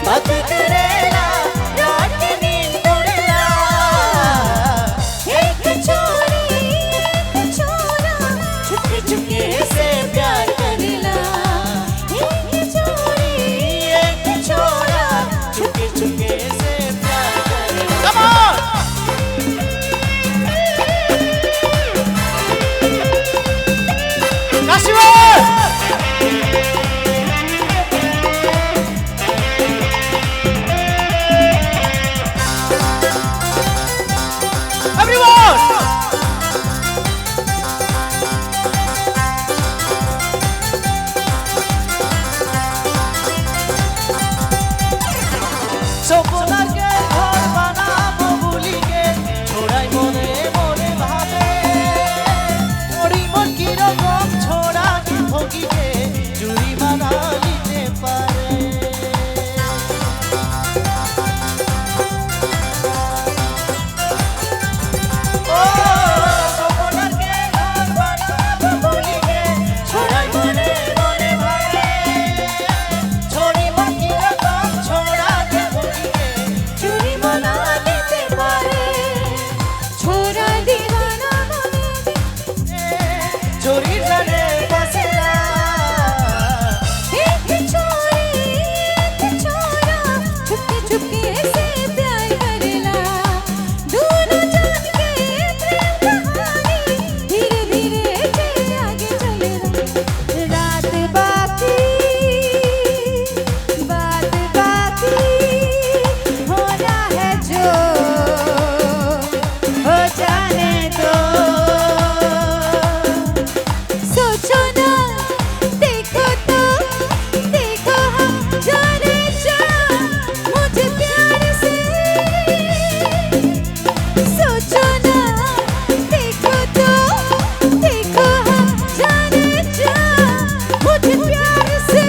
बात करेला रात नींद उड़ेला एक छोरा चुपके चुपके से प्यार करेला एक छोरा चुपके चुपके से प्यार करेला Come on! Everyone! सपनार के घर बानाबो भूली के छोड़ाई मने मने भावे ओरी मन की रकम छोड़ा की भोगी के चुरी बना लीते पारे ओ सपनार के घर बानाबो भूली के छोड़ाई मने मने भावे छोड़ी मन की रकम छोड़ा के भोगी के चुरी बना लीते पारे छोरा दीवाना चोरी जाने बसेला एक छोरा चुपके चुपके से प्यार करेला दोनों जान के प्रेम कहानी धीरे धीरे चले आगे चलेला रात बाकी बात बाकी होना है जो हो जाने दो सोचो ना देखो तो देखो हम जाने जा मुझे प्यार से सोचो ना देखो तो देखो हम जाने जा मुझे प्यार से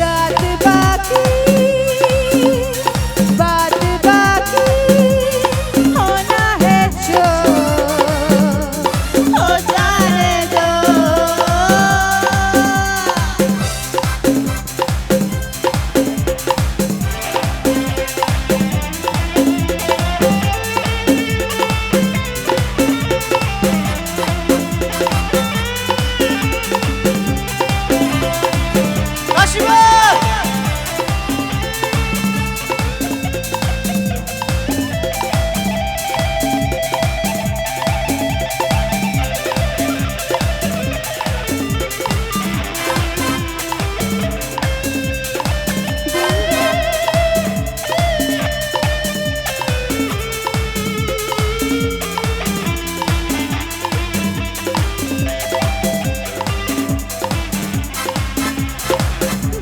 रात बाकी बात बाकी होना है जो हो जाने दो आशीर्वाद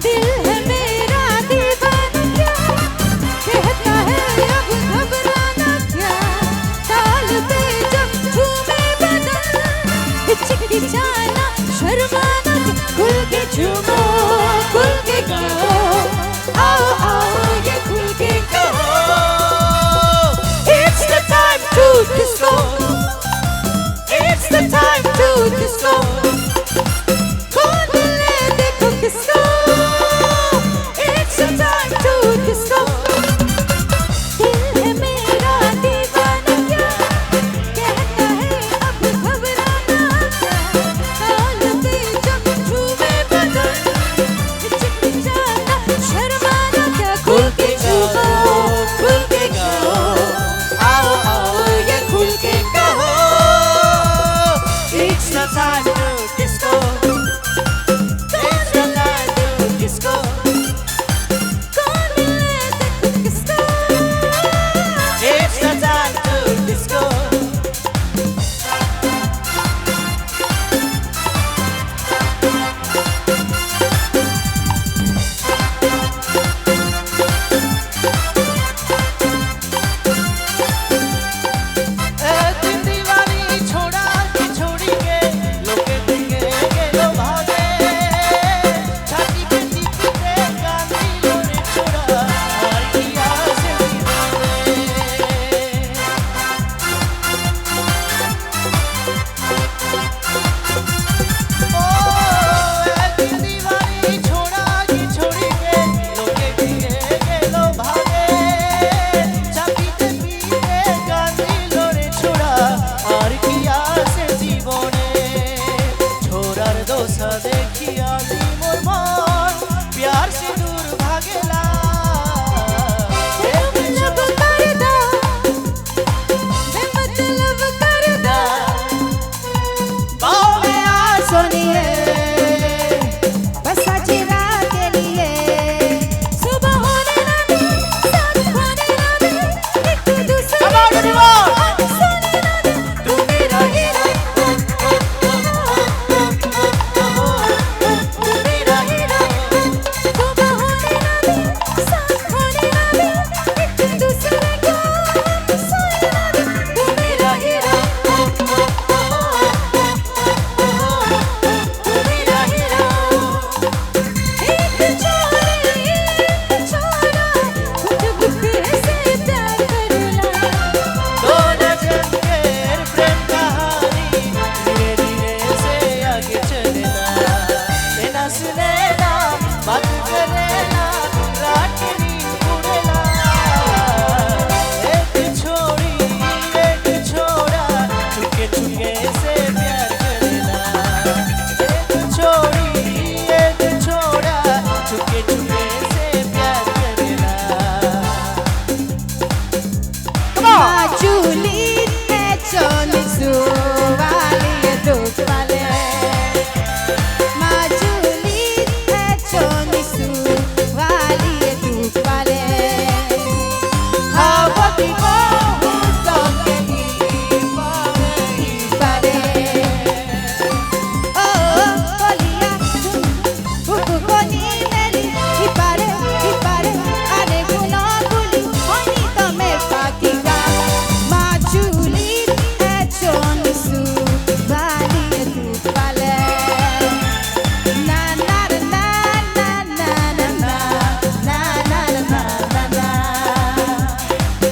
दिल है मेरा दीवाना क्या कहता है अब घबराना क्या ताल पे जब झूमे बदन हिचकिचाना शर्माना क्या खुल के झूमो खुल के गाओ आओ आओ ये खुल के कहो It's the time to disco It's the time to disco कौन मिले देखो किसको It's the time to disco दिल है मेरा दीवाना क्या कहता है अब घबराना क्या ताल पे जब झूमे बदन खाली मोर मन प्यार से दूर भागेला मतलब कर दो मतलब कर दो बाहों में आ सुनिए बस आज रात के लिए सुबह होने ना दे साथ होने ना दे एक दूसरे Come on, everyone! को सोने ना दे तू मेरा हीरा तू मेरा हीरा सुबह होने ना दे साथ होने ना दे एक दूसरे को सोने ना दे तू मेरा हीरा तू मेरा हीरा एक छोरा खुद से प्यार करला दो नजर के प्रेम कहानी धीरे धीरे से आगे चलेला लेना सुनेला बात करेला रात की नींद उड़ेला एक छोरी एक छोरा चुपके चुपके से प्यार करेला एक छोरी एक छोरा चुपके चुपके से प्यार करेला Majuli choni suwali duk pale Majuli choni suwali duk pale Habati ko pale Oh koliya buku koni meri ipare ane guno guli honi tome pakiga Majuli choni suwali duk pale Na na na na na na na na na na na na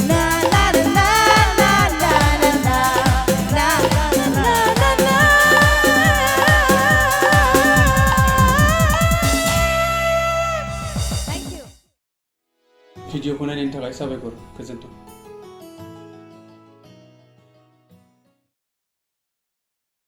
Na na na na na na na na na na Thank you. भिडिअखौ नायनायनि थाखाय साबायखर गोजोन्थों।